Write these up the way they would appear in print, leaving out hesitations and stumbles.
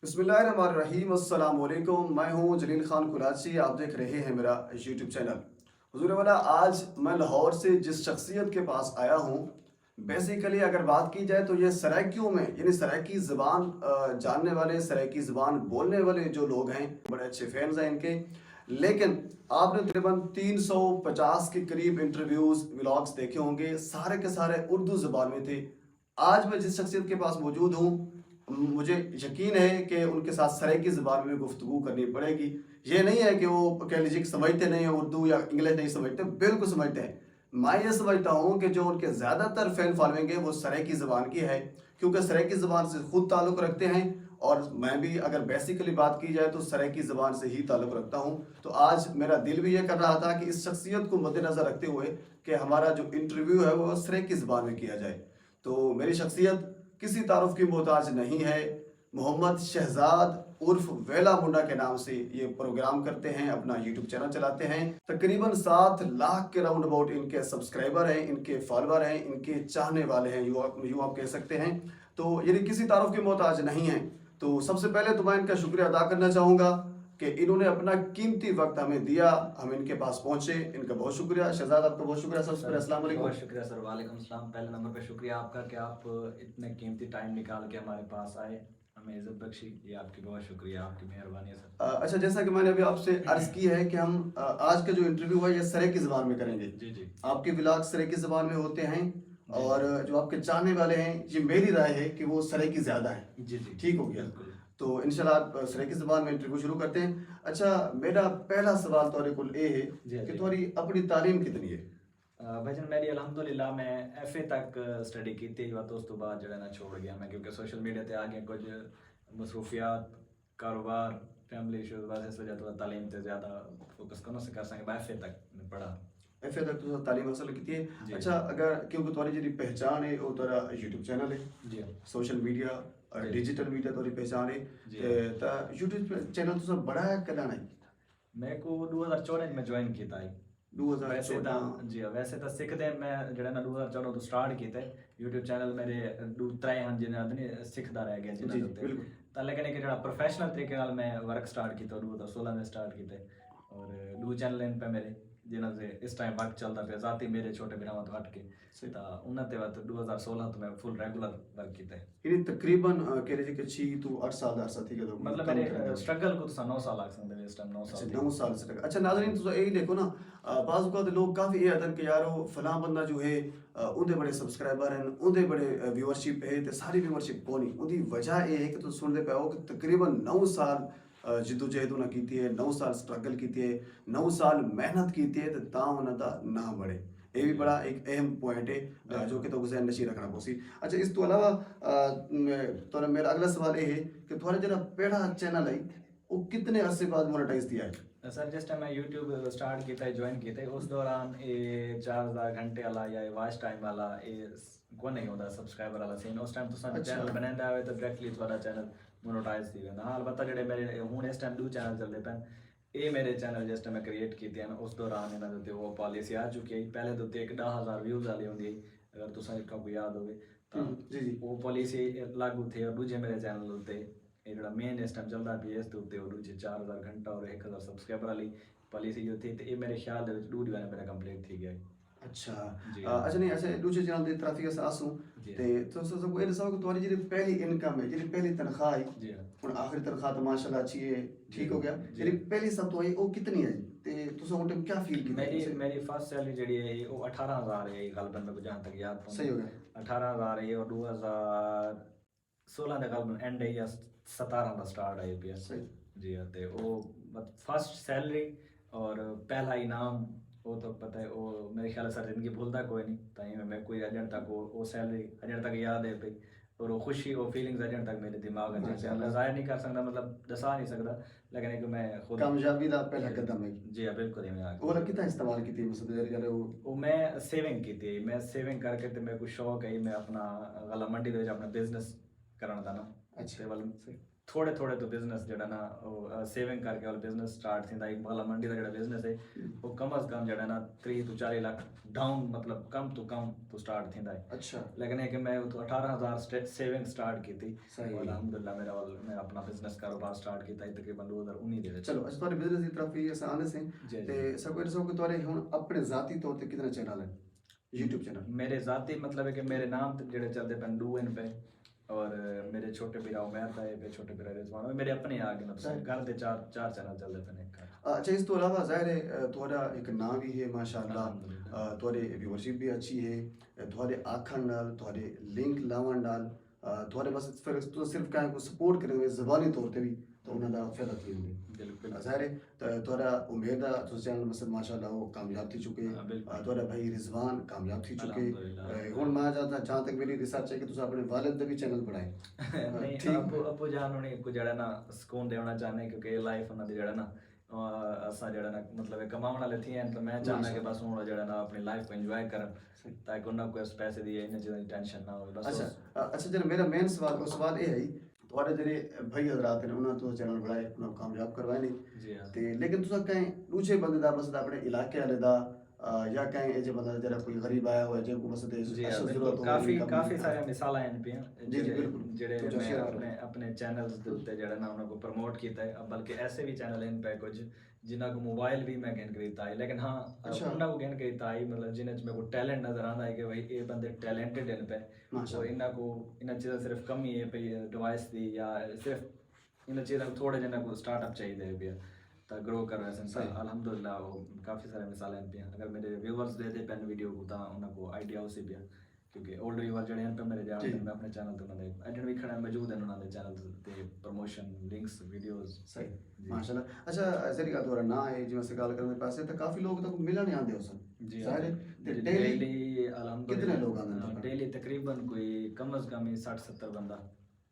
बिस्मिल्लाहिर्रहमानिर्रहीम अस्सलाम वालेकुम। मैं हूं जलील खान कुराची। आप देख रहे हैं मेरा यूट्यूब चैनल। हुजूर वाला, आज मैं लाहौर से जिस शख्सियत के पास आया हूं, बेसिकली अगर बात की जाए तो ये सराइकियों में यानी सराइकी ज़बान जानने वाले, सराइकी ज़बान बोलने वाले जो लोग हैं, बड़े अच्छे फैंस हैं इनके। लेकिन आपने तकरीबन 350 के करीब इंटरव्यूज़ व्लॉग्स देखे होंगे, सारे के सारे उर्दू ज़बान में थे। आज मैं जिस शख्सियत के पास मौजूद हूँ, मुझे यकीन है कि उनके साथ सराइकी ज़बान में गुफ्तगू करनी पड़ेगी। ये नहीं है कि वो कह लीजिए कि समझते नहीं हैं उर्दू या इंग्लिश नहीं समझते, बिल्कुल समझते हैं। मैं ये समझता हूँ कि जो उनके ज़्यादातर फ़ैन फॉलोइंग है वो सराइकी ज़बान की है, क्योंकि सराइकी ज़बान से खुद ताल्लुक़ रखते हैं। और मैं भी अगर बेसिकली बात की जाए तो सराइकी ज़बान से ही ताल्लुक़ रखता हूँ। तो आज मेरा दिल भी ये कर रहा था कि इस शख्सियत को मद्देनज़र रखते हुए कि हमारा जो इंटरव्यू है वो सराइकी ज़बान में किया जाए। तो मेरी शख्सियत किसी तारुफ की मोहताज नहीं है। मोहम्मद शहजाद उर्फ वेला मुंडा के नाम से ये प्रोग्राम करते हैं, अपना यूट्यूब चैनल चलाते हैं। तकरीबन 7 लाख के राउंड अबाउट इनके सब्सक्राइबर हैं, इनके फॉलोअर हैं, इनके चाहने वाले हैं, यूँ आप कह सकते हैं। तो ये किसी तारुफ की मोहताज नहीं है। तो सबसे पहले तो मैं इनका शुक्रिया अदा करना चाहूँगा कि इन्होंने अपना कीमती वक्त हमें दिया, हम इनके पास पहुंचे। इनका बहुत शुक्रिया। शहजाद, आपका बहुत शुक्रिया। सबसे पहले अस्सलाम वालेकुम। बहुत शुक्रिया सर। वालेकुम सलाम। पहले नंबर पे शुक्रिया आपका कि आप इतने कीमती टाइम निकाल के हमारे पास आए, हमें इज़्ज़त बख्शी। ये आपकी बहुत शुक्रिया, आपकी मेहरबानी है सर। अच्छा, जैसा कि मैंने अभी आपसे अर्ज़ की है कि हम आज का जो इंटरव्यू है ये सराइकी ज़बान में करेंगे। जी जी आपके व्लॉग सराइकी ज़बान में होते हैं जी और जी जो आपके चाहने वाले हैं, ये मेरी राय है कि वो सराइकी ज़्यादा है। जी जी ठीक हो गया। बिल्कुल। तो इंशाल्लाह आप सराइकी ज़बान में इंटरव्यू शुरू करते हैं। अच्छा, मेरा पहला सवाल तुहाडे कोल ये है जी कि जी तुम्हारी अपनी तालीम कितनी है? भाईजान मेरी अल्हम्दुलिल्लाह मैं एफए तक स्टडी की थी, वा तो उस तो बाद जड़ा ना छोड़ गया मैं, क्योंकि सोशल मीडिया ते आ गया कुछ मसरूफियात, कारोबार, फैमिली इश्यूज, बस इस वजह तो तालीम ते ज़्यादा फोकस करना से कर सके। मैं एफए तक मैं पढ़ा। एफ तक तुम तालीम हासिल की है। जी अच्छा, अगर क्योंकि तुम्हारी जी पहचान है वो तेरा यूट्यूब चैनल है, जी सोशल मीडिया जी डिजिटल मीडिया तुम्हारी पहचान है। जी ते यूट्यूब चैनल तुसा बड़ा है कदा नहीं? मेरे को 2014 में ज्वाइन किया है। वैसे तो 2014। जी हाँ, वैसे तो सिखदे मैं जड़ा ना 2014 तो स्टार्ट किया यूट्यूब चैनल मेरे दो त्रै हैं जिन्हें आदमी सिखदा रह गया जी जिन्हें जी होते। बिल्कुल। तो लेकिन एक जड़ा प्रोफेशनल तरीके नाल मैं वर्क स्टार्ट किया 2016 में स्टार्ट किया। और दो चैनल इन पे मेरे जिन्हें से इस टाइम वर्क चलता पे जाती मेरे छोटे भरावां तो हट के। सही। तो उन्होंने बात 2016 तो मैं फुल रेगुलर वर्क किया। यानी तकरीबन कह लीजिए कि 6 to 8 साल दा अरसा थी कि मतलब कम मेरे करते हो। स्ट्रगल को तो 9 साल लग सकते हैं, इस टाइम 9 अच्छा, साल थी। 9 साल से तक। अच्छा नाज़रीन, तो यही देखो ना, बाज़ औक़ात लोग काफ़ी ये आखदन कि यार वो फलां बंदा जो है उहदे बड़े सब्सक्राइबर हैं, उहदे बड़े व्यूअरशिप है, ते सारी व्यूअरशिप कोनी। उहदी वजह ये है कि तुस सुनदे पे हो कि तकरीबन 9 साल जिद्दोजहद उन्हें कीती है, 9 साल स्ट्रगल कीती है, 9 साल मेहनत कीती है, ते तां उन्हां दा नाम बढ़े। ये भी जी बड़ा एक अहम पॉइंट है जो कि बिल्कुल। तो ज़हन नशीं रखना पोसी। अच्छा, इस तो अलावा तो मेरा अगला सवाल ये है कि थोड़ा जरा पहला चैनल है वो कितने अरसे बाद मोनेटाइज दिया है? सर जिस टाइम मैं यूट्यूब स्टार्ट किया ज्वाइन किया उस दौरान ये 4000 घंटे वाला या वॉच टाइम वाला ये को नहीं होता सब्सक्राइबर वाला सीन। उस टाइम तो अच्छा। चैनल बनाया हुआ तो डायरेक्टली थोड़ा चैनल मोनेटाइज थी वेंदा। हाँ अलबत्ता जेडे मेरे हूँ इस टाइम दो चैनल चलते पैन, ये मेरे चैनल जिस टाइम मैं क्रिएट किए हैं उस दौरान इन्होंने उत्ते वो पॉलिसी आ चुकी है। पहले तो उत्ते एक 10,000 व्यूज़ वाली होंगी, अगर तुसा को याद होवे तो जी जी। वो पॉलिसी लागू थे। और दूजे मेरे चैनल उत्ते ये जो मेन इस टाइम चलता पी इस उत्ते और दूजे 4000 घंटा और 1000 सब्सक्राइबर वाली पॉलिसी जो थी तो ये मेरे ख्याल दे विच 2 महीने मेरा कंप्लीट थी गया। अच्छा। जी हाँ अच्छा नहीं, ऐसे दूसरे चैनल की तरफ ही आसूं जी ते तो सबको ये दसो कि तुम्हारी जी पहली इनकम है, जी पहली तनख्वाह है, जी हाँ हुन आखिरी तनख्वाह तो माशाल्लाह अच्छी है, जी ठीक हो गया। जी जी पहली सब तो है वो कितनी है ते तुसा उस टाइम क्या फील कीता मेरी तुसे? मेरी फर्स्ट सैलरी जी है वो 18,000 है गलबन मेरे को जहाँ तक याद सही पौंदी। हो गया। 18,000 है और 2016 का गलबन एंड है या 17 का स्टार्ट है पे। सही। जी हाँ तो वो फर्स्ट सैलरी और पहला इनाम वो तो पता है वो मेरे ख्याल सर जिंदगी भूलता कोई नहीं। ताई मैं कोई अजन तक वो सैलरी अजन तक याद है पई। और वो खुशी वो फीलिंग्स अजन तक मेरे दिमाग में मैं माशाल्लाह। जाहिर नहीं कर सकता, मतलब दसा नहीं सकता। लेकिन एक मैं खुद कामयाबी दा पहला जी कदम है। जी हाँ बिल्कुल ही मैं वो वाला कितना इस्तेमाल की थी मतलब यार यार वो? वो मैं सेविंग की थी। मैं सेविंग करके तो मेरे को शौक है मैं अपना गला मंडी दे अपना बिजनेस करना था ना अच्छा। ते वाल सही। थोड़े थोड़े तो बिजनेस जड़ा ना वो सेविंग करके वाला बिजनेस स्टार्ट थींदा एक माला मंडी दा जड़ा बिजनेस है वो कम अज कम जड़ा ना 30 to 40 लाख डाउन मतलब कम तो स्टार्ट थींदा है। अच्छा लेकिन है कि मैं तो 18,000 सेविंग स्टार्ट की थी सही। और अल्हम्दुलिल्लाह मैं अपना बिजनेस कारोबार स्टार्ट किया तकरीबन 2019 ਦੇ ਵਿੱਚ। ਚਲੋ ਅੱਛਾ ਤੁਹਾਡੇ ਬਿਜ਼ਨਸ ਦੀ ਤਰਫ ਹੀ ਅਸੀਂ ਆਉਂਦੇ ਸੀ ਜੀ, ਜੀ। ਤੇ ਸਭ ਕੁਝ ਦੱਸੋ ਕਿ ਤੁਹਾਡੇ ਹੁਣ ਆਪਣੇ ਜ਼ਾਤੀ ਤੌਰ ਤੇ ਕਿੰਨੇ ਚੈਨਲ ਹੈ YouTube ਚੈਨਲ मेरे ज़ाती मतलब है कि मेरे नाम ते जेह्ड़े चलदे पे डू इन पे और मेरे छोटे भीरा उमैर दा पे छोटे भीरा रिजवान मेरे अपने आ गए मतलब घर दे चार चैनल चलदे पे ने घर। ਅੱਛਾ ਇਸ ਤੋਂ ਇਲਾਵਾ ਜ਼ਾਹਿਰ ਹੈ ਤੁਹਾਡਾ ਇੱਕ ਨਾਮ ਵੀ ਹੈ ਮਾਸ਼ਾਅੱਲਾ अल्हम्दुलिल्लाह। ਤੁਹਾਡੇ ਵਿਊਅਰਸ਼ਿਪ ਵੀ ਅੱਛੀ ਹੈ ਤੁਹਾਡੇ ਆਖਣ ਨਾਲ ਤੁਹਾਡੇ ਲਿੰਕ ਲਾਉਣ ਨਾਲ ਤੁਹਾਡੇ ਬਸ ਫਿਰ ਤੁਸੀਂ ਸਿਰਫ ਕਾਇ ਕੋ ਸਪੋਰਟ ਕਰੇ ਹੋਏ ਜ਼ਬਾਨੀ ਤੌਰ ਤੇ ਵੀ ਤਾਂ ਉਹਨਾਂ ਦਾ ਫਾਇਦਾ ਥੀ ਹੁੰਦੇ बिल्कुल ਜ਼ਾਹਿਰ ਹੈ ਤੁਹਾਡਾ ਉਮੀਦ ਆ ਤੁਸੀਂ ਚੈਨਲ ਮਸਲ ਮਾਸ਼ਾਅੱਲਾ ਉਹ ਕਾਮਯਾਬ ਥੀ ਚੁੱਕੇ हाँ, बिल्कुल। ਤੁਹਾਡਾ ਭਾਈ ਰਿਜ਼ਵਾਨ ਕਾਮਯਾਬ ਥੀ ਚੁੱਕੇ अल्हम्दुलिल्लाह। ਹੁਣ ਮੈਂ ਚਾਹਤਾ जहाँ तक मेरी रिसर्च है कि तुम अपने वालिद का भी चैनल बढ़ाए नहीं ठीक। अबू जान उन्हें को जड़ा ना सुकून देना चाहने क्योंकि लाइफ उन्हें दी जड़ा ना असा जड़ा ना मतलब कमाने वाले थी हैं तो मैं चाहना कि बस उन्होंने जड़ा ना अपनी लाइफ को एंजॉय करन ताकि उन्हें कोई पैसे दिए इन चीज़ों की टेंशन ना हो बस अच्छा जरा मेरा मेन सवाल वो सवाल ये है ਤੁਹਾਡੇ ਜਿਹੜੇ ਭਾਈ ਹਜ਼ਰਾਤ ਨੇ ਉਹਨਾਂ ਤੋਂ ਚੈਨਲ ਬਣਾਏ ਉਹਨਾਂ ਨੂੰ ਕਾਮਯਾਬ ਕਰਵਾਏ ਨੇ जी हाँ। ਤੇ ਲੇਕਿਨ ਤੁਸੀਂ ਕਹੀਂ ਦੂਜੇ ਬੰਦੇ ਦਾ ਮਸਲਾ ਆਪਣੇ ਇਲਾਕੇ ਵਾਲੇ ਦਾ ਜਾਂ ਕਹੀਂ ਇਹ ਜੇ ਬੰਦਾ ਜਿਹੜਾ ਕੋਈ ਗਰੀਬ ਆਇਆ ਹੋਇਆ ਜੇ ਕੋਈ ਮਸਲੇ जी हाँ, बिल्कुल। काफी सारे मिसाल हैं पे जी, जी, बिल्कुल। जेड़े तो मैं शेयर अपने चैनल्स दे उत्ते जेड़ा ना उनको प्रमोट कीता है बल्कि ऐसे भी चैनल इन पे कुछ जिन्हां को मोबाइल भी मैं गेन खरीदता है लेकिन हाँ अच्छा। उन्हां को गेन खरीदता है मतलब जिन्हें मेरे को टैलेंट नजर आता है कि भाई ये बंदे टैलेंटेड इन पे माशाल्लाह। और इन्हां को इन्हां चीज़ां सिर्फ कमी है भाई डिवाइस दी या सिर्फ इन्हां चीज़ां थोड़े जिन्हां को स्टार्टअप चाहिए भी तो ग्रो कर रहे हैं सही। अल्हम्दुलिल्लाह वो काफ़ी सारे मिसाल हैं पे अगर मेरे व्यूअर्स दे पेन वीडियो को तो उनको आइडिया उसी पे क्योंकि ओल्ड व्यूअर जड़े हैं पे मेरे जान जी। मैं अपने चैनल तो उन्होंने एडिट भी खड़ा मौजूद है उन्होंने चैनल ते प्रमोशन लिंक्स वीडियोस सही जी। माशाल्लाह। अच्छा जरी का ਤੁਹਾਡਾ ਨਾਂ ਹੈ ਜਿਵੇਂ ਅਸੀਂ ਗੱਲ ਕਰਦੇ ਪੈਸੇ ਤਾਂ ਕਾਫੀ ਲੋਕ ਤਾਂ ਮਿਲਣ ਆਉਂਦੇ ਹੋ ਸਨ जी ਜ਼ਾਹਿਰ ਹੈ ਤੇ डेली ਡੇਲੀ कितने लोग आंदे अल्हम्दुलिल्लाह तकरीबन? डेली तकरीबन कोई कम अज कम 60-70 बंदा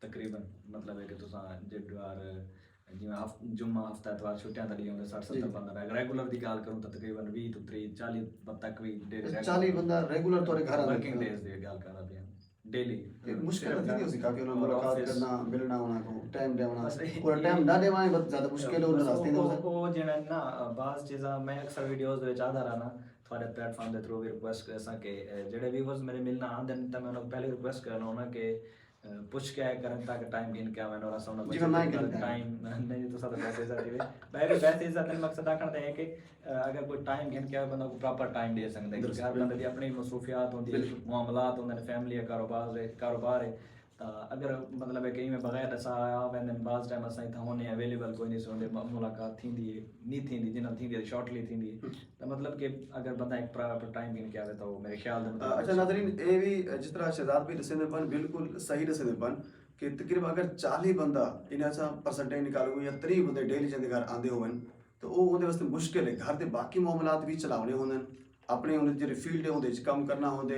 तकरीबन मतलब है कि तुसा जिद्वार जिवें जुम्मा हफ्ता एतवार छुट्टियां तड़ी होंदे 60-70 जी। बंदा रेगुलर दी गल करूं तो तकरीबन 20 to 40 तक भी 40 ਬੰਦਾ ਰੈਗੂਲਰ ਤੁਹਾਡੇ ਘਰ वर्किंग ਆਉਂਦੇ डेज ਦੀ ਗੱਲ ਕਰ ਰਿਹਾ डेली ਤੇ ਮੁਸ਼ਕਿਲ ਨਹੀਂ ਹੁੰਦੀ ਕਾਫੀ ਉਹਨਾਂ ਨੂੰ ਮੁਲਾਕਾਤ ਕਰਨਾ ਮਿਲਣਾ ਉਹਨਾਂ ਨੂੰ ਟਾਈਮ ਦੇਣਾ बस यही- और टाइम ना देवाएं बहुत ज्यादा मुश्किल है ਉਹਨਾਂ ਰਸਤੇ ਦੇ ਉਹ ਜਿਹੜਾ ਨਾ ਬਾਜ਼ ਚੀਜ਼ਾਂ ਮੈਂ ਅਕਸਰ ਵੀਡੀਓਜ਼ ਦੇ ਵਿੱਚ ਆਦਾ ਰਹਾ ਤੁਹਾਡੇ ਪਲੇਟਫਾਰਮ ਦੇ ਥਰੂ ਵੀ ਰਿਕੁਐਸਟ ਕਰ ਸਕੇ ਜਿਹੜੇ ਵੀਵਰਸ ਮੇਰੇ ਮਿਲਣਾ ਆਉਂਦੇ ਨੇ ਤਾਂ ਮੈਂ ਉਹਨਾਂ ਨੂੰ ਪਹਿਲੇ ਰਿਕੁਐਸਟ ਕਰਨਾ ਉਹਨਾਂ ਕਿ ਪੁੱਛ ਕੇ ਆਇਆ ਕਰਨ ਤਾਂ ਕਿ ਟਾਈਮ ਗਿਣ ਕੇ ਆਵੇਂ ਉਹਨਾਂ ਸਾਹਮਣੇ ਜਿਵੇਂ ਮੈਂ ਕਰਦਾ ਟਾਈਮ ਨਹੀਂ ਤਾਂ ਸਾਡਾ ਪੈਸੇ ਸਾਡੇ ਵੀ ਮੈਂ ਵੀ ਪੈਸੇ ਦਾ ਮਕਸਦ ਆਖਣ ਦਾ ਹੈ ਕਿ ਅਗਰ ਕੋਈ ਟਾਈਮ ਗਿਣ ਕੇ ਆਵੇ ਬੰਦਾ को प्रॉपर टाइम दे सकता है हर बंदे दी अपनी मसरूफियात होंदी है मामलात होंदे ने फैमिली है कारोबार है तो अगर मतलब है कि मैं बगैर ऐसा आया वैन बाज़ टाइम असां इतना होने अवेलेबल कोई नहीं सुनते मुलाकात थींदी है नहीं थींदी जिन्ना थींदी है शॉर्टली थींदी है तो मतलब कि अगर बंदा एक प्रॉपर टाइम गिन के आवे तो मेरे ख्याल दे अच्छा नाज़रीन ये भी जिस तरह शहजाद भी दसे पन बिल्कुल सही दसे पन कि तकरीबन अगर 40 बंदा इन्हें असा परसेंटेज निकालो या 30 बंदे डेली जिंदे घर आंदे होवन तो वो उहदे वास्ते मुश्किल है घर दे बाकी मामलात भी चलावने होंदे अपने उन्हें जेह्ड़े फील्ड है उहदे च कम्म करना होंदे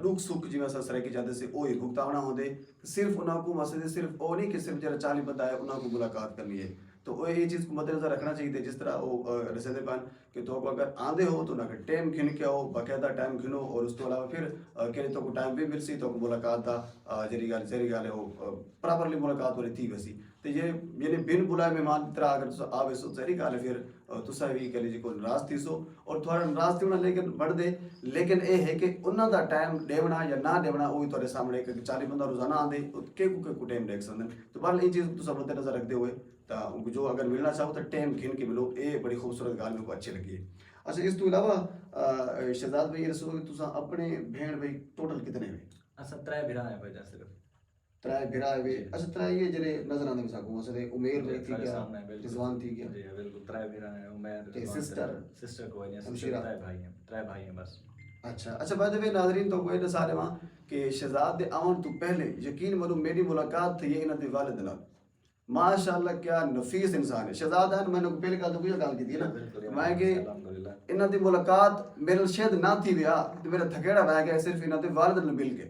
दुख सुख जिवें असां सराइकी जांदे सी ओह ही भुगतावना होंदे सिर्फ उन्हां को मसले सिर्फ वो नहीं कि सिर्फ जेह्ड़ा 40 बंदा है उन्हां को मुलाकात करनी है तो वो ये चीज़ को मद्देनजर रखना चाहिए जिस तरह वो रसीदे पान कि तो अगर आंदे हो तो ना टाइम गिन के आओ बाकायदा टाइम गिनो और उस तो अलावा फिर कि तो टाइम भी मिल सी तो मुलाकात का जरी गल है वो प्रॉपरली मुलाकात हो रही थी वैसी तो ये यानी बिन बुलाए मेहमान की तरह अगर तुम आवे सो जरी गल है फिर तुसा भी कह लीजिए को नाराज थी सो और थोड़ा नाराज थी होना लेकिन बढ़ दे लेकिन ये है कि उन्हों का टाइम देवना या ना देवना वो भी थोड़े सामने एक 40 बंदा रोजाना आते के को टाइम देख सकते तो बहरहाल ये चीज़ तुम मद्देनजर रखते हुए तो उनको जो अगर मिलना चाहो तो टाइम गिन के मिलो ये बड़ी खूबसूरत गल मेरे को अच्छी लगी है। अच्छा इस तो इलावा शहजाद भाई ये दसो कि तुम अपने भेड़ भाई टोटल कितने हुए असा त्रै बिरा है भाई सिर्फ त्रै बिरा हुए अच्छा त्रै ये जेरे नजर आंदे मिसाको असले उमेर भाई थी क्या सामने बिल्कुल रिजवान थी क्या जी बिल्कुल त्रै बिरा है उमर ते सिस्टर कोई नहीं हमशीरा। त्रै भाई हैं बस अच्छा बाय द वे नाज़रीन तो कोई दसा देवा कि शहजाद दे आवन तो पहले यकीन मानो मेरी मुलाकात थी इन्हां दे वालिद नाल माशाअल्लाह क्या नफीस इंसान है शहजाद है मैंने पहले गल तो गल की थी ना मैं कि अल्हम्दुलिल्लाह इन्हां दी मुलाकात मेरे शायद ना थी विया ते मेरा थकेड़ा रह गया सिर्फ इन्हां दे वालिद नाल मिल के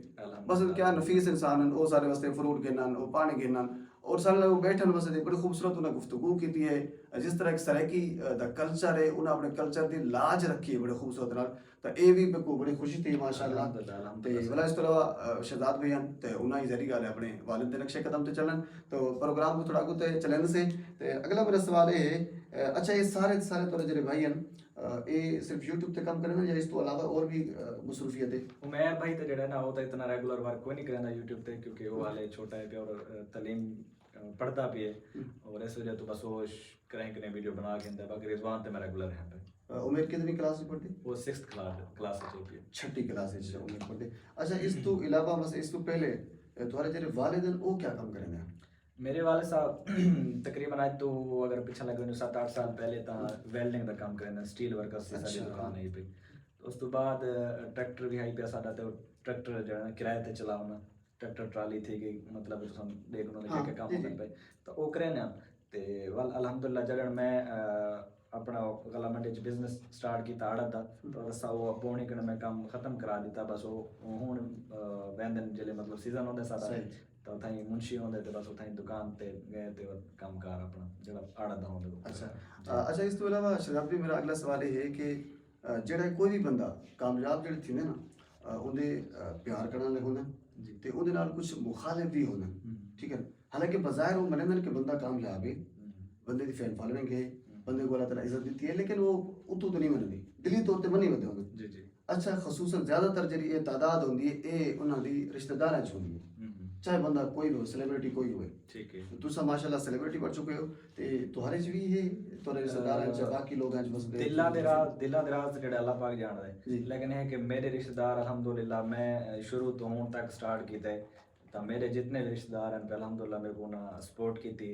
बस क्या नफीस इंसान हैं वो सारे वास्ते फ्रूट गिनन वो पानी गिनन और सारे लोग बैठन वास्ते बड़ी खूबसूरत उन्हें गुफ्तगू की है जिस तरह एक सराइकी दा कल्चर है उन्हें अपने कल्चर की लाज रखी है बड़े खूबसूरत नाल तो ये भी मेरे को बड़ी खुशी थी माशाअल्लाह ते वाला इस तरह शहजाद भाई हैं ते उन्हें जरी गल है अपने वालिद के नक्शे कदम ते चलन तो प्रोग्राम को थोड़ा कुछ चलन से ते अगला मेरा सवाल ये है अच्छा ये सारे सारे तोरे जेरे भाई हैं ये सिर्फ यूट्यूब ते काम करना या इस तो अलावा और भी मसरूफियत है उमैर भाई तो जड़ा ना वो तो इतना रेगुलर वर्क कोई नहीं करना यूट्यूब पे क्योंकि वो वाले छोटा है पे और तालीम पढ़ता भी है और इस वजह तो बस वो करें करें वीडियो बना के अंदर बाकी रिजवान तो मैं रेगुलर है पे उमेर कितनी क्लास में पढ़ती वो 6th क्लास से चल है छठी क्लास में उमेर पढ़ती अच्छा इस तो अलावा बस इस तो पहले तुम्हारे जेरे वालिदैन वो क्या काम करेंगे मेरे वाले साहब तकरीबन आज तो अगर पिछले लगे 7-8 साल पहले तो वेल्डिंग का काम करें स्टील वर्कर्स से साडी दुकान है पे तो उस तो बाद ट्रैक्टर भी आई पे साडा तो ट्रैक्टर जो है किराए ते चलाना ट्रैक्टर ट्राली थी कि मतलब हम देखो ना क्या काम होता पे तो वो करे ना ते वल अल्हम्दुलिल्लाह जगह मैं अपना गला मंडी च बिजनेस स्टार्ट किया आड़त दा तो दसा वो पौनी कने मैं काम खत्म करा दिता बस वो हुन वेंदन जिले मतलब सीजन होंदा साडा तो उताई मुंशी होंदे ते बस उताई दुकान ते गए ते काम कार अपना जेड़ा आड़ा दा होंदा अच्छा इस तो अलावा शहजाद भी मेरा अगला सवाल ये है कि जेड़ा कोई भी बंदा कामयाब जेड़े थिंदे ना उनदे प्यार करने लगे होंदे ते उनदे नाल कुछ मुखालिफ भी होंदे ठीक है हालांकि बजाहिर वो मनन कि बंदा कामयाब है बंदे दी फैन फॉलोइंग है बंदे को अल्लाह ताला इज्जत दी है लेकिन वो उतो तो नहीं मनदी दिली तौर ते मनी वदे होंदे जी जी अच्छा खसूसन ज्यादातर जेड़ी ये तादाद होंदी है ए उन्हां दी रिश्तेदारां च होंदी है चाहे बंदा कोई भी हो सेलिब्रिटी कोई भी हो ठीक है तुसा माशाल्लाह सेलिब्रिटी बन चुके हो ते तुम्हारे च भी है तोरे रिश्तेदारां च बाकी लोग हैं बस दिला दराज जेड़ा अल्लाह पाक जानदा है लेकिन है कि मेरे रिश्तेदार अल्हम्दुलिल्लाह मैं शुरू तो हुन तक स्टार्ट कीता है तो मेरे जितने भी रिश्तेदार हैं अल्हम्दुलिल्लाह मेरे को ना सपोर्ट की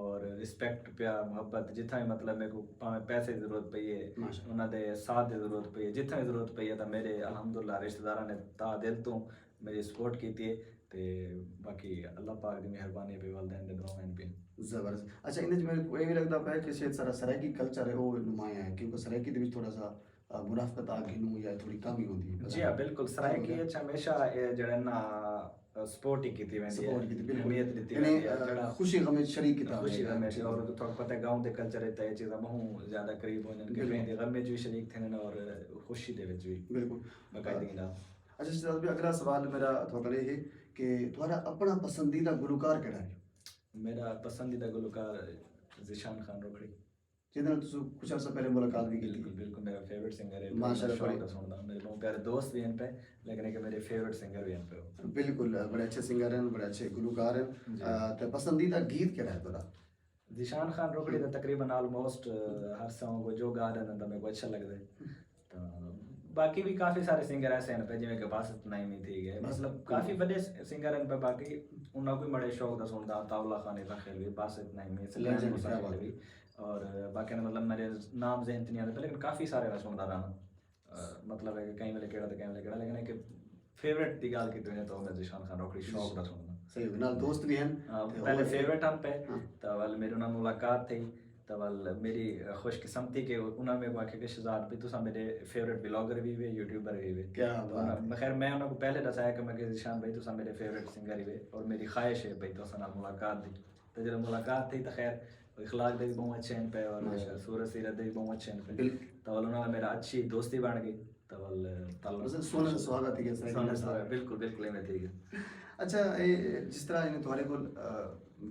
और रिस्पेक्ट प्यार मुहब्बत जितना भी मतलब मेरे को भावें पैसे की जरूरत पई है उन्होंने साथ की जरूरत पई है जितना भी जरूरत पई है तो मेरे अल्हम्दुलिल्लाह रिश्तेदारों ने ता दिल तो मेरी सपोर्ट की है ते बाकी अल्लाह पाक दी मेहरबानी पे वालदैन दे दुआएं पे जबरदस्त अच्छा इन मेरे को ये भी लगता है कि शायद सारा सराइकी कल्चर है वो नुमाया है क्योंकि सराइकी दे विच थोड़ा सा मुनाफकत आ गिनू या थोड़ी कमी होती है जी हाँ बिल्कुल सराइकी हमेशा जेड़ा ना सपोर्ट ही की वेंदी है अहमियत दी यानी खुशी गम में शरीक किता खुशी गम में और थोड़ा पता है गांव दे कल्चर है ये चीज़ बहु ज्यादा करीब हो जाने के वेंदी गम में भी शरीक थे और खुशी दे विच भी बिल्कुल बाकायदगी नाल अच्छा शहजाद भी अगला सवाल मेरा थोड़ा ये है कि तुम्हारा अपना पसंदीदा गुलकार केड़ा है मेरा पसंदीदा गुलकार ज़ीशान खान रोकड़ी जिन्हें तुम कुछ अर्सा पहले मुलाकात भी की बिल्कुल बिल्कुल मेरा फेवरेट सिंगर है माशाल्लाह बड़ा सुनदा मेरे बहुत प्यारे दोस्त भी हैं पे लेकिन एक मेरे फेवरेट सिंगर भी हैं पे बिल्कुल बड़े अच्छे सिंगर हैं बड़े अच्छे गुलकार हैं तो पसंदीदा गीत केड़ा है तुम्हारा ज़ीशान खान रोकड़ी तो तकरीबन ऑलमोस्ट हर सॉन्ग को जो गा रहे हैं तो मेरे को अच्छा लगता है तो बाकी भी काफ़ी सारे सिंगर ऐसे हैं पे जिवें कि बासित नाइमी थी गए मतलब काफ़ी बड़े सिंगर हैं पे बाकी उन्होंने कोई बड़े शौक दा सुनदा तावला खान का खेल भी बासित नाइमी सलेमान मुसाफिर भी और बाकी ने मतलब मेरे नाम जहन नहीं आते लेकिन काफ़ी सारे मैं सुनता रहा मतलब है कि कहीं वेले केड़ा तो कहीं वेले केड़ा लेकिन एक फेवरेट दी गल की तो मैं ज़ीशान खान रोकड़ी शौक दा सुनदा सही नाल दोस्त भी हैं पहले फेवरेट हम पे तो वाल मेरे नाल मुलाकात थी तो वाल मेरी खुशकिस्मती के उन्होंने मेरे को आखे कि शहजाद भी तुसा मेरे फेवरेट ब्लॉगर भी हुए यूट्यूबर भी हुए क्या खैर मैं उन्होंने पहले दसाया कि मैं ज़ीशान भाई तुसा मेरे फेवरेट सिंगर हुए और मेरी ख्वाहिश है भाई तुसा नाल मुलाकात दी तो जब मुलाकात थी तो खैर इखलाक दे भी बहुत अच्छे हैं पे और सूरत सीरत दे भी बहुत अच्छे हैं पे तो उन्होंने मेरा अच्छी दोस्ती बन गई तो बस सोने सुहागा थी कैसे सोने बिल्कुल बिल्कुल मैं थी अच्छा ये जिस तरह इन्हें तुम्हारे को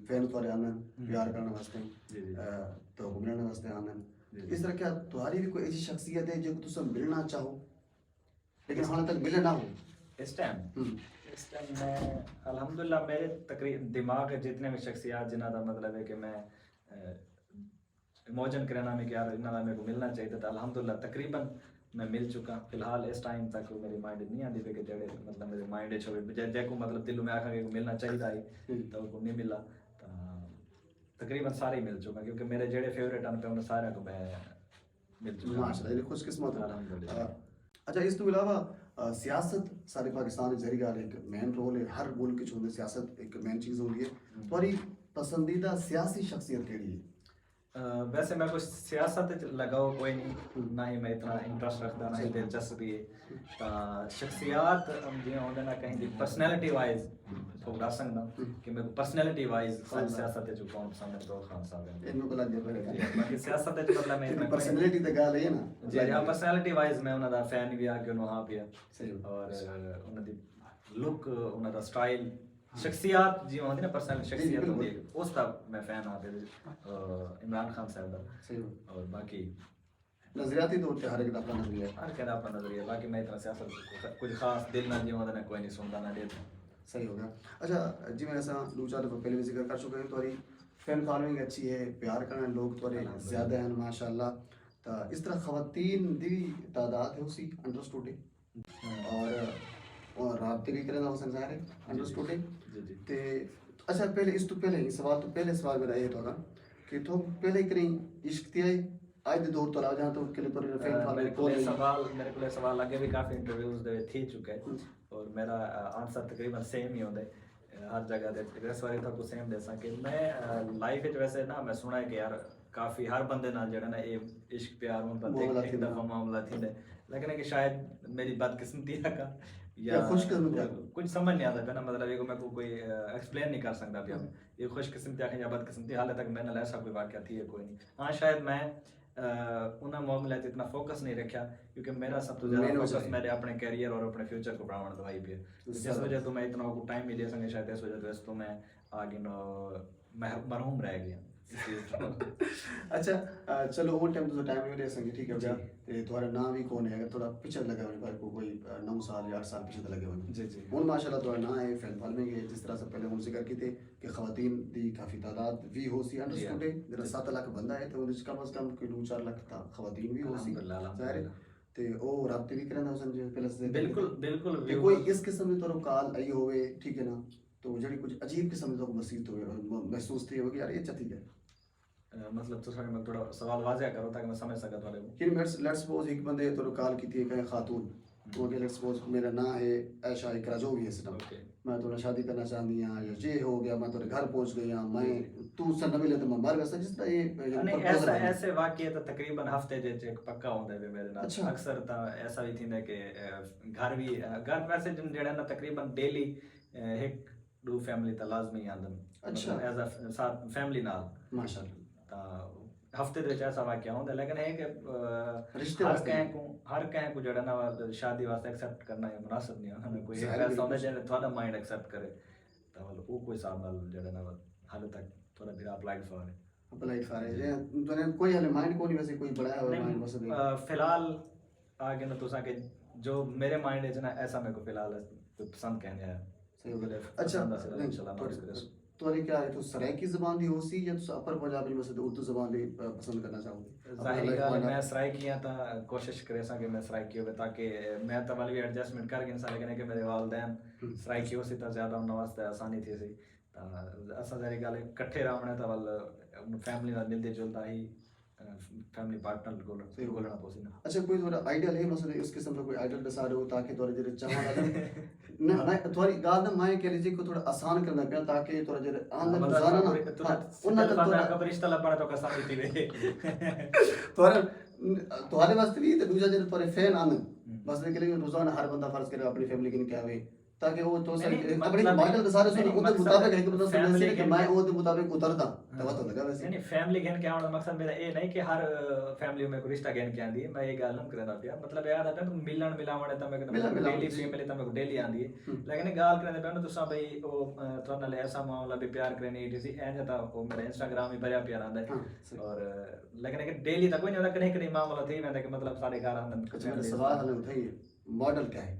फैन तुम्हारे आनंद प्यार करने वास्ते तो घूमने वास्ते आनंद इस तरह क्या तुम्हारी भी कोई ऐसी शख्सियत है जो तुम मिलना चाहो लेकिन हाल तक मिले ना हो इस टाइम मैं अल्हम्दुलिल्लाह मेरे तकरीबन दिमाग जितने भी शख्सियत जिन्हों का मतलब है कि मैं इमोजन करना में कि यार इन्होंने मेरे को मिलना चाहिए था अल्हम्दुलिल्लाह तकरीबन मैं मिल चुका फिलहाल इस टाइम तक मेरी माइंड नहीं आती पे कि जेड़े मतलब मेरे माइंड जैको मतलब दिलों में आखा कि मिलना चाहिए था तो उनको नहीं मिला तो तकरीबन सारे ही मिल चुका क्योंकि मेरे जेड़े फेवरेट हैं पे उन्हें सारे को मैं मिल चुका माशाल्लाह खुशकिस्मत अल्हम्दुलिल्लाह अच्छा इस तो अलावा सियासत सारे पाकिस्तान जरिया एक मेन रोल है हर मुल्क च होंदे सियासत एक मेन चीज़ होती है तुम्हारी पसंदीदा सियासी शख्सियत केड़ी है वैसे मैं कुछ सियासत लगाओ कोई नहीं ना ही मैं इतना इंटरेस्ट रखता ना ही दिलचस्पी है तो शख्सियात जियां होंदे ना कहीं दी पर्सनैलिटी वाइज थोड़ा दस सकदा कि मेरे को पर्सनैलिटी वाइज सियासत च कौन पसंद है तो खान साहब हैं इनमें को लग गया मेरे बाकी सियासत च मतलब मैं इतना पर्सनैलिटी ਤੇ ਗੱਲ ਹੈ ਨਾ जी हाँ पर्सनैलिटी वाइज मैं उन्होंने फैन भी आके उन्होंने हाँ पिया सही और उन्होंने लुक उन्होंने स्टाइल शख्सियत जी होती ना पर्सनल शख्सियत होती है उसका मैं फैन हाँ पे इमरान खान साहब का सही और बाकी नजरियाती तौर पे हर एक का अपना नजरिया है हर कहना अपना नजरिया बाकी मैं इतना सियासत कुछ खास दिल ना जी होता ना कोई नहीं सुनता ना देता सही हो गया अच्छा जिवें असां दो चार दफ़ा पहले भी जिक्र कर चुके हैं तुम्हारी फैन फॉलोइंग अच्छी है प्यार करने लोग थोड़े ज़्यादा हैं माशाल्लाह तो इस तरह खवातीन दी तादाद है उसी अंडरस्टूड और राब्ते भी करें उस ज़ाहिर है अंडरस्टूड जी जी ते अच्छा पहले इस तो पहले ही सवाल तो पहले सवाल मेरा ये था कि तुम पहले करें इश्क थी आज दे दौर तो अलावा जहाँ तो क्लिप पर फैन मेरे फॉलोइंग को सवाल आगे भी काफ़ी इंटरव्यूज दे थी चुके हैं और मेरा आंसर तकरीबन सेम ही होता है हर जगह दे इस बारी तो सेम दसा कि मैं लाइफ विच वैसे ना मैं सुना है कि यार काफ़ी हर बंदे नाल जेड़ा ना ये इश्क प्यार मोहब्बत एक दफ़ा मामला थी लेकिन है कि शायद मेरी बदकिस्मती है का या कुछ समझ नहीं आता था ना मतलब ये मैं कोई एक्सप्लेन नहीं कर सकता अभी ये खुशकिस्मती आखिर या बदकिस्मती हाल तक मैंने ऐसा कोई वाक़या थी कोई नहीं हाँ शायद मैं उन्हें मामले इतना फोकस नहीं रखा क्योंकि मेरा सब तो ज़्यादा फोकस मेरे अपने कैरियर और अपने फ्यूचर को बढ़ाने दवाई पे जिस वजह तो मैं इतना टाइम नहीं दे सके शायद इस वजह तो मैं आगे मरहूम रह गया अच्छा चलो वो टाइम तो टाइम नहीं दे सके ठीक है भैया ते तुम्हारा नाम भी कौन है अगर थोड़ा पीछे लगा हुआ पर कोई 9 साल या 8 साल पीछे लगे हुए जी जी हुन माशाल्लाह तुम्हारा नाम है फैन फॉलोइंग है जिस तरह से पहले हम जिक्र कीते कि खवातीन दी काफी तादाद भी हो सी अंडरस्टूड है जरा 7 लाख बंदा है तो उनके कम से कम कोई 2-4 लाख खवातीन भी हो सी जाहिर ते ओ राब्ते भी करना उसन जो पहले से बिल्कुल बिल्कुल कोई इस किस्म की तो कॉल आई होवे ठीक है ना तो जड़ी कुछ अजीब किस्म की तो मसीत होवे महसूस थी हो कि यार ये चती है मतलब तो मैं थोड़ा सवाल वाज़ह करो ताकि मैं समझ सका थोड़े को कि लेट्स सपोज एक बंदे तो कॉल की थी कहीं खातून तो अगर लेट्स सपोज मेरा नाम है ऐशा इकरा जो भी है सिस्टम मैं तो शादी करना चाहती हूँ या ये हो गया मैं तो घर पहुंच गई हूँ मैं तू सन न मिले तो मैं मर गया जिस तरह ये नहीं ऐसा ऐसे वाकये तो तकरीबन हफ्ते जे एक पक्का होता है मेरे नाल अक्सर तो ऐसा भी थी कि घर वैसे जेड़ा ना तकरीबन डेली एक दो फैमिली तो लाजमी आंदन अच्छा एज अ साथ फैमिली नाल माशाल्लाह हफ्ते दे ऐसा वाक्य होता लेकिन है कि हर कहीं को जड़ा ना शादी वास्ते एक्सेप्ट करना है मुनासिब नहीं है कोई ऐसा होता है थोड़ा माइंड एक्सेप्ट करे तो मतलब वो कोई हिसाब नाल जड़ा ना हाल तक थोड़ा फिर अप्लाइड फॉर है तो कोई हाले माइंड को नहीं वैसे कोई बढ़ाया हुआ माइंड बस फिलहाल आगे ना तो के जो मेरे माइंड है ना ऐसा मेरे को फिलहाल पसंद कहने है सही हो गया अच्छा इंशाल्लाह तो क्या है तो सराइकी ज़बान दी होसी या तो अपर पंजाबी में से उर्दू ज़बान दी पसंद करना चाहोगे ज़ाहिर है मैं सराइकी था कोशिश करे सा कि मैं सराइकी हो ताकि मैं तो वाली एडजस्टमेंट कर इंसान लेकिन कि मेरे वालिदैन सराइकी हो सी तो ज़्यादा उन वास्ते आसानी थी सी असा जरी गल इकट्ठे रहने तो वाल फैमिली नाल मिलते जुलता ही फैमिली पार्टनर को बोलना पोसी ना अच्छा कोई थोड़ा आइडियल है मसले इस किस्म का कोई आइडियल बसा रहे हो ताकि थोड़ा जरे चाहना ना मैं थोड़ी गाल ना मैं कह लीजिए को थोड़ा आसान करना पिया ताकि थोड़ा जरे आमदन गुजारा ना उन्ना तो थोड़ा का रिश्ता लपड़ा तो कसम थी रे थोड़ा तुम्हारे वास्ते भी तो दूसरा जरे थोड़े फैन आनंद बस के लिए रोजाना हर बंदा फर्ज करे अपनी फैमिली की क्या वे ताकि वो तो अपनी माइंडल के सारे सुन उनके मुताबिक है कि मतलब समझ कि मैं उनके मुताबिक उतरता तब तो लगा वैसे नहीं फैमिली गेन क्या होना मकसद मेरा ये नहीं कि हर फैमिली में कोई रिश्ता गेन क्या आंदी है मैं ये गल नहीं करना पिया मतलब याद आता है मिलन मिलावण तो मैं डेली फैमिली तो मैं डेली आंदी है लेकिन गल करने पे तो सब भाई वो तो नाल ऐसा मामला भी प्यार करने इसी एंड तो वो मेरा इंस्टाग्राम ही बड़ा प्यार आंदा है और लेकिन कि डेली तो कोई नहीं होता कहीं कहीं मामला थी मैं कि मतलब सारे घर आंदन कुछ सवाल हल थे मॉडल क्या है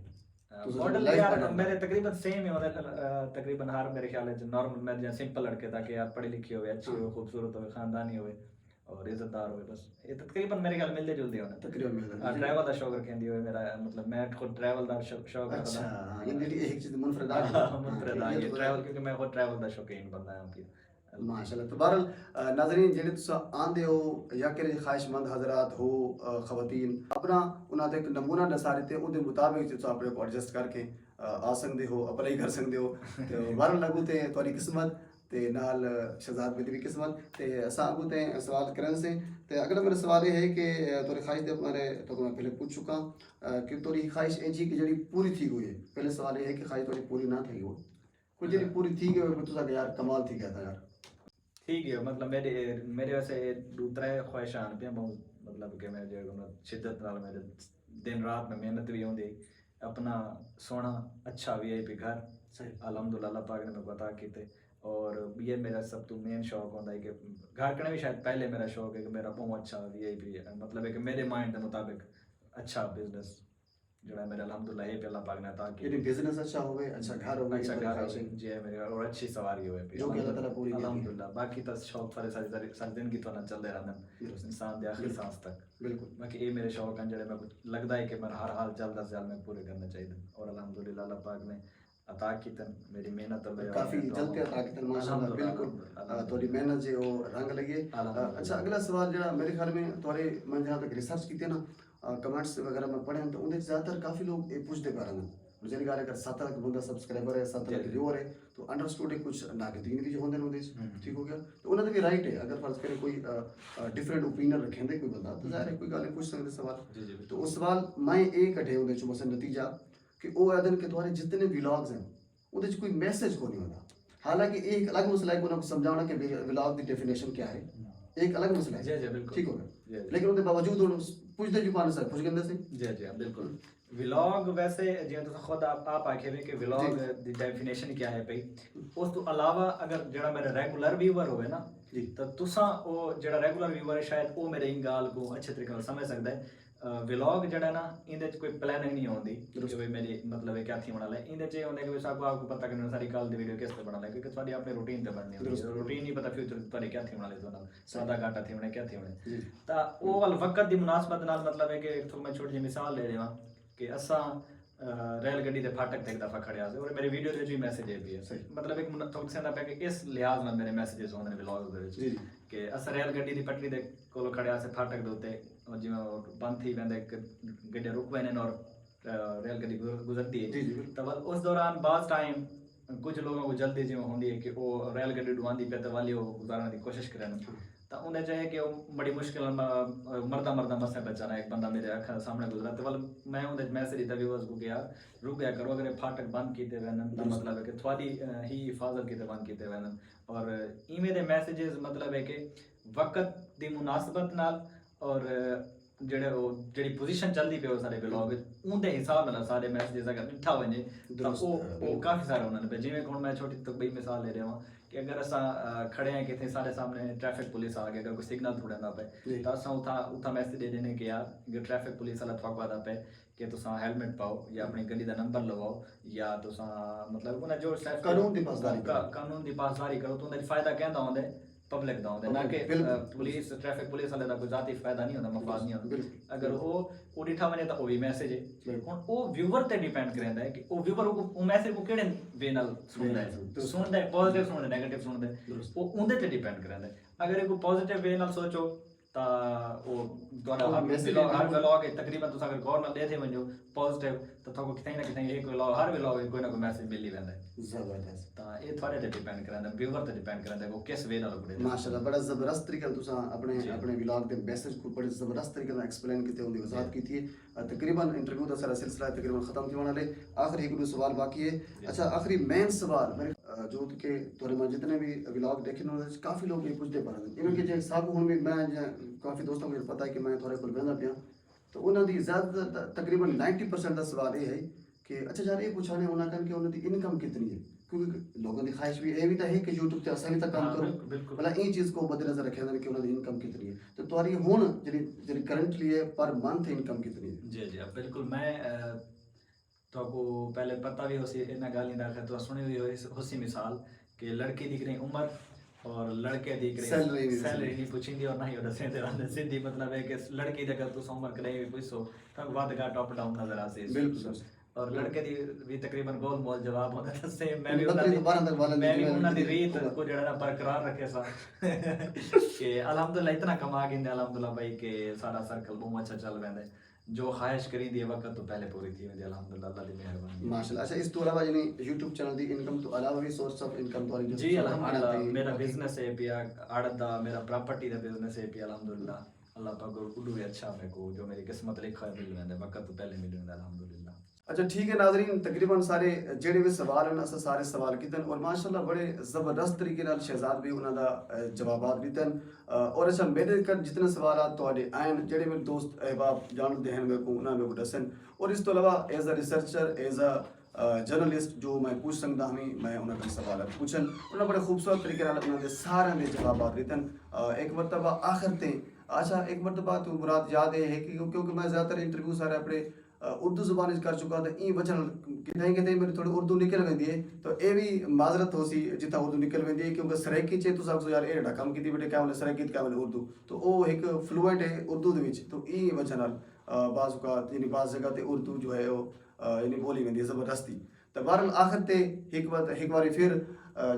मॉडल यार मेरे तकरीबन सेम ही होता है तकरीबन हर मेरे ख्याल है नॉर्मल मैं जैसे सिंपल लड़के ताकि यार पढ़े लिखे हो अच्छे हो खूबसूरत हो खानदानी हो और इज्जतदार हो बस ये तकरीबन मेरे ख्याल मिलते जुलते होना तकरीबन मिलते ट्रैवल का शौक रखेंदी हो मेरा मतलब मैं खुद ट्रैवल का शौक अच्छा ये एक चीज मुनफरद है ट्रैवल क्योंकि मैं खुद ट्रैवल का शौकीन बंदा हूं माशाल्लाह तो बहरहाल नाज़रीन जेडे तुस आंदे हो या कि ख्वाहिशमंद हजरात हो खवातीन अपना उन्होंने एक नमूना दसा देते उनके मुताबिक जो अपने को एडजस्ट करके आ सकते हो अप्लाई कर सकते हो तो बहरहाल लगू ते थोड़ी किस्मत ते नाल शहजाद मेरी भी किस्मत ते असा अगू ते सवाल करने से ते अगला मेरा सवाल ये है कि थोड़ी ख्वाहिश दे हमारे तो मैं पहले पूछ चुका कि थोड़ी ख्वाहिश ऐसी कि जड़ी पूरी थी हुई है पहले सवाल ये है कि ख्वाहिश थोड़ी पूरी ना थी हो कोई जेडी पूरी थी गई हो तुसा यार कमाल थी कहता यार ठीक है मतलब मेरे मेरे वैसे दूसरा ख्वाहिशान पे बहुत मतलब कि मैं जो शिद्दत नाल मेरे दिन रात में मेहनत भी होंदी अपना सोना अच्छा वीआईपी घर सही अल्हम्दुलिल्लाह अल्लाह पाक ने मेरे को अता कीते और ये मेरा सब तो मेन शौक होता है कि घर कने भी शायद पहले मेरा शौक है कि मेरा बहुत अच्छा वीआईपी मतलब है कि मेरे माइंड के मुताबिक अच्छा बिजनेस जो है मेरे अल्हम्दुलिल्लाह ये पे अल्लाह पाक ने अता जेडी की बिजनेस अच्छा होवे अच्छा घर होवे अच्छा ये घर ख्वाहिश है जी है मेरे और अच्छी सवारी हुए पे जो कि अल्लाह ताला पूरी कर दी। अल्हम्दुलिल्लाह बाकी तो शौक सारे सारी सारी जिंदगी तो ना चलते रहंदे इंसान दे आखिरी सांस तक बिल्कुल बाकी ये मेरे शौक हैं जेह्ड़े मैं लगदा है कि मैं हर हाल जल्द अज जल्द मैं पूरे करने चाहिए और अल्हम्दुलिल्लाह अल्लाह पाक ने अता कीतन मेरी मेहनत और मेरे काफी जल्दी अता कीतन माशाल्लाह बिल्कुल थोड़ी मेहनत जे वो रंग लगे अच्छा अगला सवाल जेड़ा मेरे ख्याल में थोड़े मैं जहां तक रिसर्च कीते ना कमेंट्स वगैरह में पढ़े तो उनके ज्यादातर काफी लोग ये पूछते पा रहे हैं जिन गल अगर 7 लाख बंदा सब्सक्राइबर है 7 लाख व्यूअर है तो अंडरस्टूड है कुछ नागदीन भी जो होंदे ने ठीक हो गया तो उन्होंने भी राइट है अगर फर्ज करे कोई डिफरेंट ओपिनियन रखेंदे कोई बंदा तो जाहिर है कोई गल नहीं पूछ सकते सवाल तो उस सवाल मैं एक कटे उहदे चो मसलन नतीजा कि वो आदन के तुम्हारे जितने व्लॉग्स हैं उहदे च कोई मैसेज को नहीं होता हालांकि एक अलग मसला है को समझाना कि व्लॉग की डेफिनेशन क्या है एक अलग मसला है जी जी बिल्कुल ठीक हो गया लेकिन उनके बावजूद हुण पुछदे जी पाने सर पुछ गंदे से जी जी बिल्कुल व्लॉग वैसे जियां तुस खुद आप आखे वे कि व्लॉग दी डेफिनेशन क्या है भाई उस तो अलावा अगर जेड़ा मेरा रेगुलर व्यूअर होवे ना जी तो तुसा ओ जेड़ा रेगुलर व्यूअर है शायद ओ मेरे इन गाल को अच्छे तरीके नाल समझ सकदा है व्लॉग जेड़ा ना इंदे च कोई प्लानिंग नहीं होंदी कि भाई मेरी मतलब है क्या थी बना ले इंदे च होंदे कि आपको आपको पता करना सारी कल दी वीडियो किस पे बना ले क्योंकि थोड़ी अपने रूटीन पे बननी होंदी है रूटीन नहीं पता फ्यूचर थोड़ी क्या थी बना ले तो ना सादा घाटा थी बने क्या थी बने ता ओ वाल वक्त दी मुनासबत नाल मतलब है कि तो मैं छोटी जी मिसाल ले देवां कि असा रेल गड्डी दे फाटक ते एक दफा खड़े आसे और मेरे वीडियो दे भी मैसेज है भी है मतलब एक थोड़ा सेंदा पे कि इस लिहाज नाल मेरे मैसेजेस होंदे ने व्लॉग दे विच कि असा रेल गड्डी दी पटरी दे कोल खड़े आसे फाटक दे उत्ते और जिवें बंद थी वेंदे गड्डी रुक वेने और रेल गड्डी गुजरती है तो उस दौरान बाज टाइम कुछ लोगों को जल्दी जिवें होंदी है कि वो रेल गड्डी डुआंदी पे ते वाली गुजारने की कोशिश करन तो उन्हें चाहिए कि वो बड़ी मुश्किल मरदा मरदा मसे बचाना एक बंदा मेरे अखा सामने गुजरा तो वाल मैं उन्हें मैसेज दिता व्यूअर्स को कि यार रुक गया करो अगर फाटक बंद कीते वैनन तो मतलब है कि थोड़ी ही हिफाजत कीते बंद कीते वैनन और इवें दे मैसेजेस मतलब है कि वक्त दी मुनासबत नाल और जेड़े वो जेड़ी पोजीशन चलदी पे सारे व्लॉग उनदे हिसाब नाल सारे मैसेजेस अगर इठा वने तो वो काफी सारे उन्होंने पे जिवें हुण मैं छोटी तो बड़ी मिसाल ले रहा हूं कि अगर असा खड़े हैं कितने सारे सामने ट्रैफिक पुलिस आ गए अगर कोई सिग्नल थोड़ा ना पे तो असा उथा मैसेज दे देने कि यार जो ट्रैफिक पुलिस वाला थोड़ा दा पे कि तुसा हेलमेट पाओ या अपनी गड्डी दा नंबर लगाओ या तुसा मतलब उन्हें जो कानून दी पासदारी करो तो उन्हें फायदा कहंदा होंदे पब्लिक दा होंदा ना कि पुलिस ट्रैफिक पुलिस वाले दा कोई जाती फायदा नहीं होंदा मफाद नहीं होंदा अगर वो डिठा वने तो वो भी मैसेज है हुण वो व्यूअर ते डिपेंड करदा है कि वो व्यूअर वो मैसेज को केड़े वे नाल सुनदा है पॉजिटिव सुनदा है नेगेटिव सुनदा है वो उंदे ते डिपेंड करदा है अगर कोई पॉजिटिव वे नाल सोचो ता वो दोरा हर व्लॉग तकरीबन तुस अगर गौर नाल देथे वंजो पॉजिटिव तो थको किथे ना किथे एक व्लॉग हर व्लॉग कोई ना कोई मैसेज मिल ही वेंदा है जबरदस्त ता ये थोड़े ते डिपेंड करदा व्यूअर ते डिपेंड करदा वो किस वे नाल पड़े माशाल्लाह बड़ा जबरदस्त तरीके तुसा अपने अपने व्लॉग दे मैसेज को बड़े जबरदस्त तरीके नाल एक्सप्लेन कीते उंदी वजाहत कीती है तकरीबन इंटरव्यू दा सारा सिलसिला तकरीबन खत्म थी वाला है आखिरी एक दो सवाल बाकी है अच्छा आखिरी मेन सवाल मेरे जो कि तोरे में जितने भी व्लॉग देखे उन्होंने काफी लोग ये पूछते पा रहे इवन कि जे साहब हुन भी मैं काफी दोस्तों को पता है कि मैं थोड़े कोल बहना पिया तो उन्होंने दी ज्यादा तकरीबन 90% का सवाल ये है कि अच्छा यार ये पूछाने उन्होंने कहा कि उन्होंने इनकम कितनी है क्योंकि लोगों की ख्वाहिश भी ये भी है कि यूट्यूब ते असा भी तक काम करो मतलब इन चीज को मद्देनजर रखे कि उन्होंने इनकम कितनी है तो तुम्हारी हुन जी करंटली है पर मंथ इनकम कितनी है जी जी बिल्कुल मैं तो पहले पता भी होसी इन्ना गाली दा तो सुनी हुई होसी मिसाल कि लड़की दिख रही उम्र और लड़के दिख रही सैलरी नहीं पूछेंगे और ना ही उधर से सीधी मतलब है कि लड़की दी अगर तुम उम्र करे पूछो तो वाद का टॉप डाउन नजर आसे बिल्कुल और लड़के दी भी तकरीबन गोल मोल जवाब होता था सेम मैं भी उन्ना दी रीत को जड़ा ना बरकरार रखे सा कि अल्हम्दुलिल्लाह इतना कमा गिंदे अल्हम्दुलिल्लाह भाई के सारा सर्कल बहुत अच्छा चल रहा है जो ख्वाहिश करी दी वक्त तो पहले पूरी थी मेरी अल्हम्दुलिल्लाह अल्लाह दी मेहरबानी माशाल्लाह अच्छा इस तो अलावा यानी YouTube चैनल दी इनकम तो अलावा भी सोर्स ऑफ इनकम तो वाली जी अल्हम्दुलिल्लाह मेरा बिजनेस है पिया आड़त दा मेरा प्रॉपर्टी दा बिजनेस है पिया अल्हम्दुलिल्लाह अल्लाह पाक को भी अच्छा मेरे को जो मेरी किस्मत लिखा है मिल वेंदा वक्त तो पहले मिल वेंदा अल्हम्दुलिल्लाह अच्छा ठीक है नाजरीन, तकरीबन सारे ਜਿਹੜੇ ਵੀ ਸਵਾਲ ਹਨ ਅਸਾਂ ਸਾਰੇ ਸਵਾਲ ਕੀਤਨ ਔਰ ਮਾਸ਼ਾਅੱਲਾ ਬੜੇ ਜ਼ਬਰਦਸਤ ਤਰੀਕੇ ਨਾਲ ਸ਼ਹਿਜ਼ਾਦ ਵੀ ਉਹਨਾਂ ਦਾ ਜਵਾਬਾਤ ਦਿੱਤਨ ਔਰ ਅੱਛਾ ਮੇਰੇ ਕਰ ਜਿਤਨੇ ਸਵਾਲਾਤ ਤੁਹਾਡੇ ਆਇਨ ਜਿਹੜੇ ਮੇਰੇ ਦੋਸਤ ਅਹਿਬਾਬ ਜਾਣਦੇ ਹਨ ਮੇਰੇ ਕੋ ਉਹਨਾਂ ਨੂੰ ਦੱਸਣ ਔਰ ਇਸ ਤੋਂ ਇਲਾਵਾ as a researcher as a journalist ਜੋ ਮੈਂ ਪੁੱਛ ਸਕਦਾ ਹਾਂ ਮੈਂ ਉਹਨਾਂ ਦੇ ਸਵਾਲ ਪੁੱਛਣ ਉਹਨਾਂ ਬੜੇ ਖੂਬਸੂਰਤ ਤਰੀਕੇ ਨਾਲ ਉਹਨਾਂ ਦੇ ਸਾਰਿਆਂ ਦੇ ਜਵਾਬਾਤ ਦਿੱਤਨ ਇੱਕ ਮਰਤਬਾ ਆਖਰ ਤੇ अच्छा एक मरतबा तो मुराद याद है कि क्योंकि मैं ज़्यादातर इंटरव्यू सारे अपने उर्दू ज़ुबान कर चुका था ई वजह कितने कितने मेरी थोड़ी उर्दू निकल वेंदी है तो ये भी माजरत हो सी जितना उर्दू निकल वेंदी है क्योंकि सराइकी चे तो सब यार एड़ा काम की बेटे क्या बोले सराइकी क्या बोले उर्दू तो वो एक फ्लुएंट है उर्दू दे विच तो ई वजह नाल बाज़ औकात यानी बाज़ जगह ते उर्दू जो है वो यानी बोली वेंदी है ज़बरदस्ती तो बहरहाल आखिर ते एक बारी फिर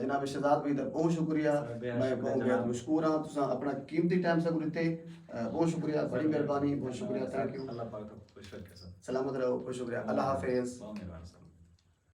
जनाब शहजाद भाई दा बहुत शुक्रिया मैं बहुत बेहद मशकूर हाँ तुसा अपना कीमती टाइम से दिते बहुत शुक्रिया बड़ी मेहरबानी बहुत शुक्रिया थैंक यू अल्लाह पाक तो खुश रखे सब सलामत रहो बहुत शुक्रिया अल्लाह हाफिज़ बहुत मेहरबान।